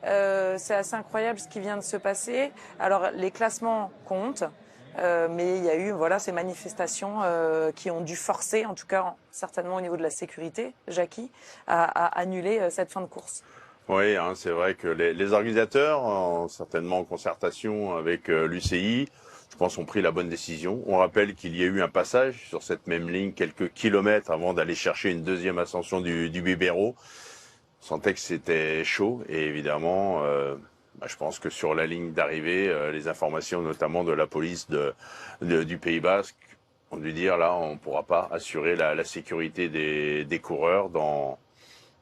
C'est assez incroyable ce qui vient de se passer. Alors les classements comptent, mais il y a eu ces manifestations qui ont dû forcer, en tout cas certainement au niveau de la sécurité, Jackie, à annuler cette fin de course. Oui, c'est vrai que les organisateurs, certainement en concertation avec l'UCI, je pense, ont pris la bonne décision. On rappelle qu'il y a eu un passage sur cette même ligne quelques kilomètres avant d'aller chercher une deuxième ascension du Biberot. On sentait que c'était chaud et évidemment, je pense que sur la ligne d'arrivée, les informations notamment de la police du Pays Basque ont dû dire là, on ne pourra pas assurer la sécurité des coureurs dans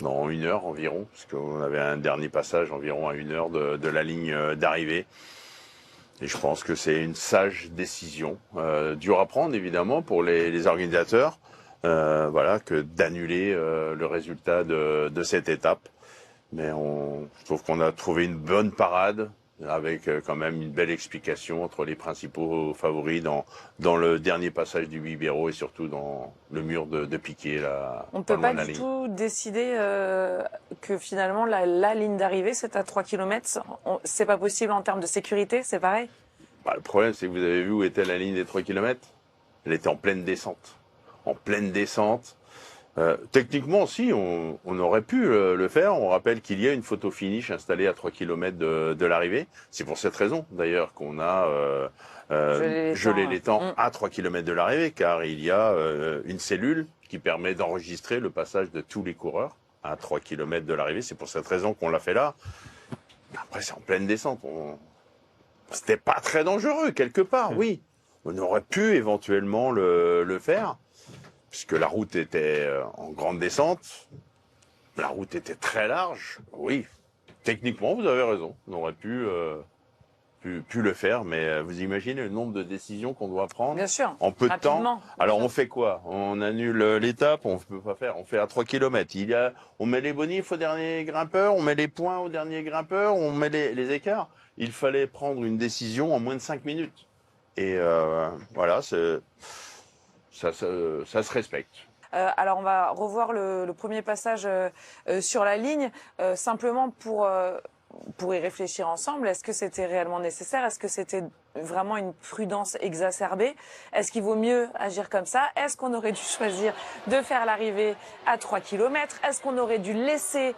1 heure environ, parce qu'on avait un dernier passage environ à 1 heure de la ligne d'arrivée. Et je pense que c'est une sage décision, dure à prendre évidemment pour les organisateurs, que d'annuler le résultat de cette étape. Mais je trouve qu'on a trouvé une bonne parade avec quand même une belle explication entre les principaux favoris dans le dernier passage du Biberot et surtout dans le mur de Piquet. On ne peut pas du tout décider que finalement la ligne d'arrivée c'est à 3 km. C'est pas possible en termes de sécurité, c'est pareil? Le problème c'est que vous avez vu où était la ligne des 3 km. Elle était en pleine descente. En pleine descente. Techniquement, si, on aurait pu le faire. On rappelle qu'il y a une photo finish installée à 3 km de l'arrivée. C'est pour cette raison, d'ailleurs, qu'on a gelé les temps à 3 km de l'arrivée, car il y a une cellule qui permet d'enregistrer le passage de tous les coureurs à 3 km de l'arrivée. C'est pour cette raison qu'on l'a fait là. Après, c'est en pleine descente. C'était pas très dangereux, quelque part, oui. On aurait pu éventuellement le faire. Puisque la route était en grande descente, la route était très large, oui, techniquement vous avez raison, on aurait pu le faire, mais vous imaginez le nombre de décisions qu'on doit prendre. Bien sûr, en peu de rapidement, temps. Alors on fait quoi? On annule l'étape, on ne peut pas faire, on fait à 3 km. On met les bonifs au dernier grimpeur, on met les points au dernier grimpeur, on met les écarts. Il fallait prendre une décision en moins de 5 minutes. Et voilà, ça se respecte. Alors on va revoir le premier passage sur la ligne, simplement pour y réfléchir ensemble. Est-ce que c'était réellement nécessaire? Est-ce que c'était vraiment une prudence exacerbée? Est-ce qu'il vaut mieux agir comme ça? Est-ce qu'on aurait dû choisir de faire l'arrivée à 3 km? Est-ce qu'on aurait dû laisser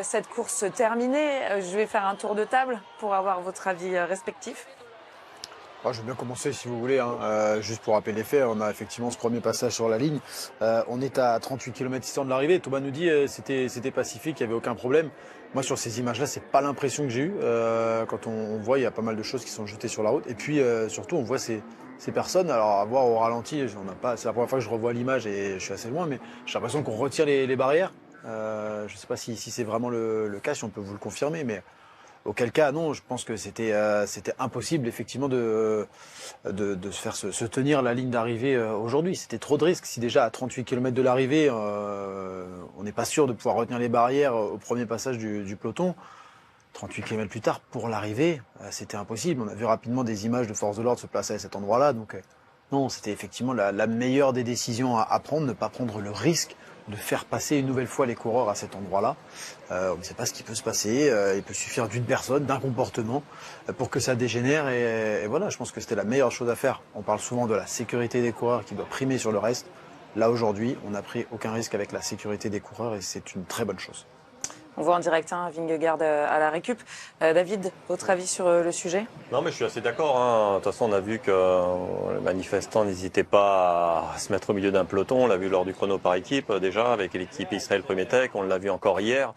cette course se terminer? Je vais faire un tour de table pour avoir votre avis respectif. Je veux bien commencer si vous voulez, juste pour rappeler les faits, on a effectivement ce premier passage sur la ligne. On est à 38 km distance de l'arrivée. Thomas nous dit c'était pacifique, il n'y avait aucun problème. Moi sur ces images-là, c'est pas l'impression que j'ai eue. Quand on voit, il y a pas mal de choses qui sont jetées sur la route. Et puis surtout, on voit ces personnes. Alors à voir au ralenti, c'est la première fois que je revois l'image et je suis assez loin, mais j'ai l'impression qu'on retire les barrières. Je ne sais pas si c'est vraiment le cas, si on peut vous le confirmer, mais auquel cas, non, je pense que c'était impossible effectivement de se tenir la ligne d'arrivée aujourd'hui. C'était trop de risques. Si déjà à 38 km de l'arrivée, on n'est pas sûr de pouvoir retenir les barrières au premier passage du peloton, 38 km plus tard, pour l'arrivée, c'était impossible. On a vu rapidement des images de forces de l'ordre se placer à cet endroit-là. Donc non, c'était effectivement la meilleure des décisions à prendre, ne pas prendre le risque de faire passer une nouvelle fois les coureurs à cet endroit-là. On ne sait pas ce qui peut se passer. Il peut suffire d'une personne, d'un comportement pour que ça dégénère. Et voilà, je pense que c'était la meilleure chose à faire. On parle souvent de la sécurité des coureurs qui doit primer sur le reste. Là, aujourd'hui, on n'a pris aucun risque avec la sécurité des coureurs et c'est une très bonne chose. On voit en direct Vingegaard à la récup. David, votre avis sur le sujet? Non, mais je suis assez d'accord. De toute façon, on a vu que les manifestants n'hésitaient pas à se mettre au milieu d'un peloton. On l'a vu lors du chrono par équipe déjà, avec l'équipe Israël Premier Tech. On l'a vu encore hier.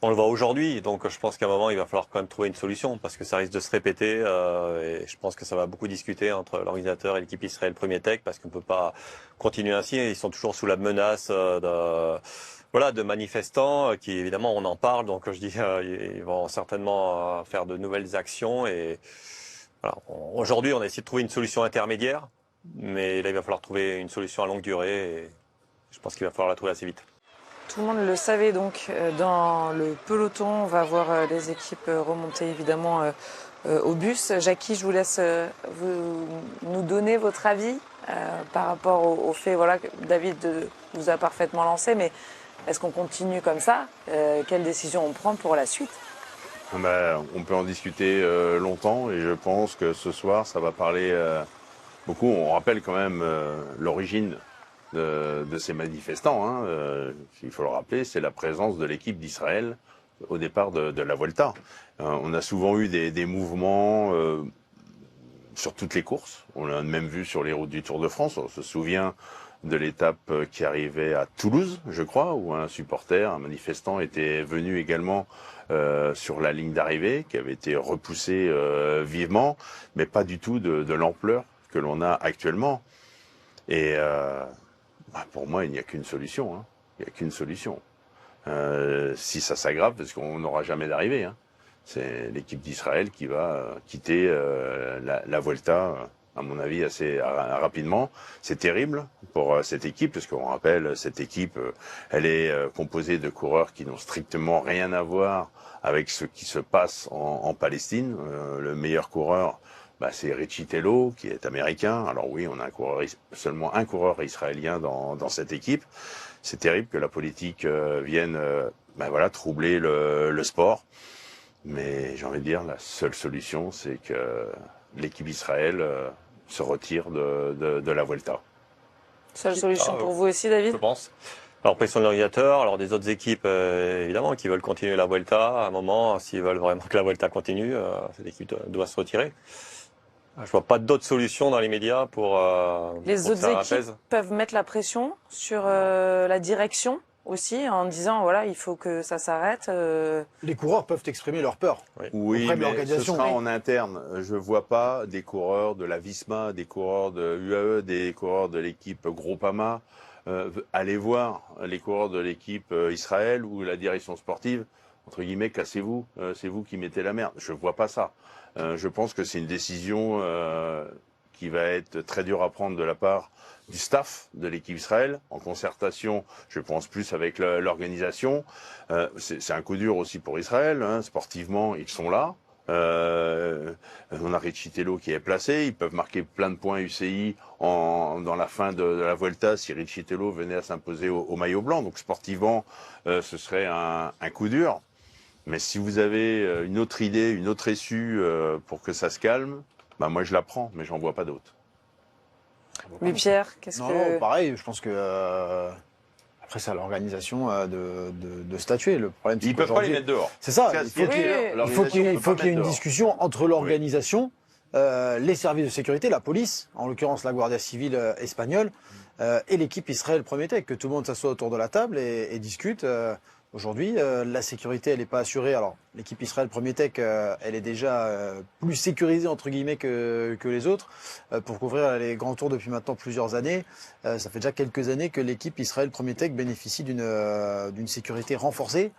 On le voit aujourd'hui. Donc, je pense qu'à un moment, il va falloir quand même trouver une solution parce que ça risque de se répéter. Et je pense que ça va beaucoup discuter entre l'organisateur et l'équipe Israël Premier Tech parce qu'on ne peut pas continuer ainsi. Ils sont toujours sous la menace de manifestants qui, évidemment, on en parle. Donc, je dis, ils vont certainement faire de nouvelles actions. Et voilà. Aujourd'hui, on a essayé de trouver une solution intermédiaire. Mais là, il va falloir trouver une solution à longue durée. Et je pense qu'il va falloir la trouver assez vite. Tout le monde le savait donc, dans le peloton, on va voir les équipes remonter évidemment au bus. Jackie, je vous laisse nous donner votre avis par rapport au fait que David vous a parfaitement lancé, mais est-ce qu'on continue comme ça? Quelle décision on prend pour la suite? On peut en discuter longtemps et je pense que ce soir, ça va parler beaucoup. On rappelle quand même l'origine de ces manifestants. Hein. Il faut le rappeler, c'est la présence de l'équipe d'Israël au départ de la Vuelta. On a souvent eu des mouvements sur toutes les courses. On l'a même vu sur les routes du Tour de France. On se souvient de l'étape qui arrivait à Toulouse, je crois, où un supporter, un manifestant était venu également sur la ligne d'arrivée, qui avait été repoussé vivement, mais pas du tout de l'ampleur que l'on a actuellement. Et pour moi, il n'y a qu'une solution. Hein. Il n'y a qu'une solution. Si ça s'aggrave, parce qu'on n'aura jamais d'arrivée. Hein. C'est l'équipe d'Israël qui va quitter la Vuelta, à mon avis, assez rapidement. C'est terrible pour cette équipe, parce qu'on rappelle, cette équipe, elle est composée de coureurs qui n'ont strictement rien à voir avec ce qui se passe en Palestine. Le meilleur coureur, c'est Richie Tello, qui est américain. Alors oui, on a seulement un coureur israélien dans cette équipe. C'est terrible que la politique vienne troubler le sport. Mais j'ai envie de dire, la seule solution, c'est que l'équipe Israël se retire de la Vuelta. Seule solution pour vous aussi, David? Je pense. Alors, pression de l'organisateur, alors des autres équipes, évidemment, qui veulent continuer la Vuelta. À un moment, s'ils veulent vraiment que la Vuelta continue, cette équipe doit se retirer. Je vois pas d'autres solutions dans les médias pour les autres équipes peuvent mettre la pression sur la direction aussi, en disant voilà, il faut que ça s'arrête. Les coureurs peuvent exprimer leur peur. Oui, auprès de mais l'organisation. Ce sera en interne. Je vois pas des coureurs de la Visma, des coureurs de UAE, des coureurs de l'équipe Groupama aller voir les coureurs de l'équipe Israël ou la direction sportive. Entre guillemets, cassez-vous, c'est vous qui mettez la merde. Je vois pas ça. Je pense que c'est une décision qui va être très dure à prendre de la part du staff de l'équipe Israël, en concertation, je pense plus avec l'organisation. C'est un coup dur aussi pour Israël, hein. Sportivement, ils sont là. On a Richie Tello qui est placé, ils peuvent marquer plein de points UCI dans la fin de la Vuelta si Richie Tello venait à s'imposer au maillot blanc. Donc sportivement, ce serait un coup dur. Mais si vous avez une autre idée, une autre issue pour que ça se calme, moi je la prends, mais j'en vois pas d'autres. Oui, Pierre, qu'est-ce que... Non, pareil, je pense que après c'est à l'organisation de statuer. Le problème, c'est ils peuvent pas les mettre dehors. C'est ça. Il faut qu'il y ait une discussion entre l'organisation, les services de sécurité, la police, en l'occurrence la Guardia Civile espagnole, et l'équipe Israël Premier Tech, que tout le monde s'assoit autour de la table et discute. Aujourd'hui, la sécurité, elle n'est pas assurée. Alors, l'équipe Israël Premier Tech, elle est déjà plus sécurisée, entre guillemets, que les autres, pour couvrir les grands tours depuis maintenant plusieurs années. Ça fait déjà quelques années que l'équipe Israël Premier Tech bénéficie d'une sécurité renforcée.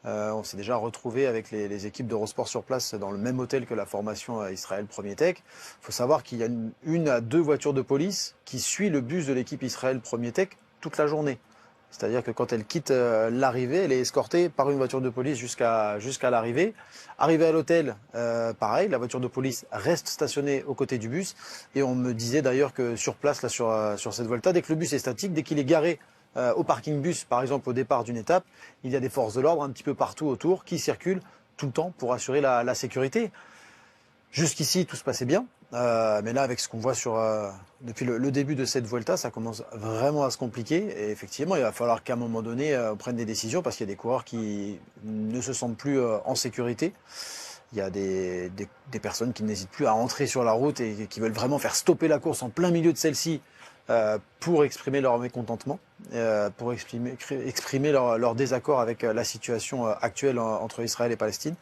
On s'est déjà retrouvé avec les équipes d'Eurosport sur place dans le même hôtel que la formation Israël Premier Tech. Il faut savoir qu'il y a une à deux voitures de police qui suit le bus de l'équipe Israël Premier Tech toute la journée. C'est-à-dire que quand elle quitte l'arrivée, elle est escortée par une voiture de police jusqu'à l'arrivée. Arrivée à l'hôtel, pareil, la voiture de police reste stationnée aux côtés du bus. Et on me disait d'ailleurs que sur place, là, sur cette Vuelta, dès que le bus est statique, dès qu'il est garé au parking bus, par exemple au départ d'une étape, il y a des forces de l'ordre un petit peu partout autour qui circulent tout le temps pour assurer la sécurité. Jusqu'ici, tout se passait bien. Mais là, avec ce qu'on voit depuis le début de cette Vuelta, ça commence vraiment à se compliquer. Et effectivement, il va falloir qu'à un moment donné, on prenne des décisions parce qu'il y a des coureurs qui ne se sentent plus en sécurité. Il y a des personnes qui n'hésitent plus à entrer sur la route et qui veulent vraiment faire stopper la course en plein milieu de celle-ci pour exprimer leur mécontentement, pour exprimer leur désaccord avec la situation actuelle entre Israël et Palestine.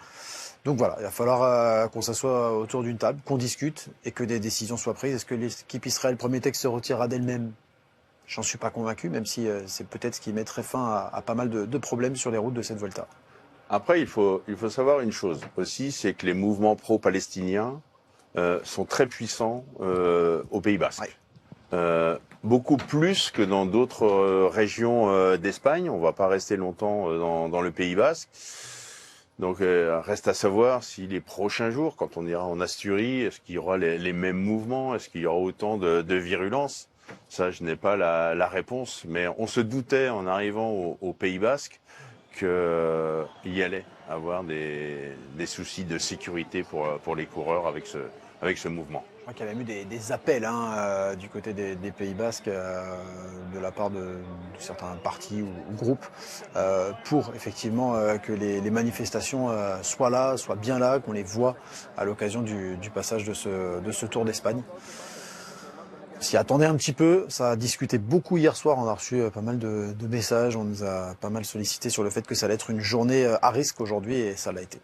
Donc voilà, il va falloir qu'on s'assoie autour d'une table, qu'on discute et que des décisions soient prises. Est-ce que l'équipe Israël Premier Tech se retirera d'elle-même? J'en suis pas convaincu, même si c'est peut-être ce qui mettrait fin à pas mal de problèmes sur les routes de cette Vuelta. Après, il faut savoir une chose aussi, c'est que les mouvements pro-palestiniens sont très puissants au Pays Basque. Ouais. Beaucoup plus que dans d'autres régions d'Espagne. On va pas rester longtemps dans le Pays Basque. Donc reste à savoir si les prochains jours, quand on ira en Asturie, est-ce qu'il y aura les mêmes mouvements? Est-ce qu'il y aura autant de virulence? Ça, je n'ai pas la réponse. Mais on se doutait en arrivant au Pays Basque qu'il y allait avoir des soucis de sécurité pour les coureurs avec ce mouvement. Je crois qu'il y a même eu des appels du côté des Pays Basques de la part de certains partis ou groupes pour effectivement que les manifestations soient là, soient bien là, qu'on les voit à l'occasion du passage de ce Tour d'Espagne. On s'y attendait un petit peu, ça a discuté beaucoup hier soir, on a reçu pas mal de messages, on nous a pas mal sollicité sur le fait que ça allait être une journée à risque aujourd'hui et ça l'a été.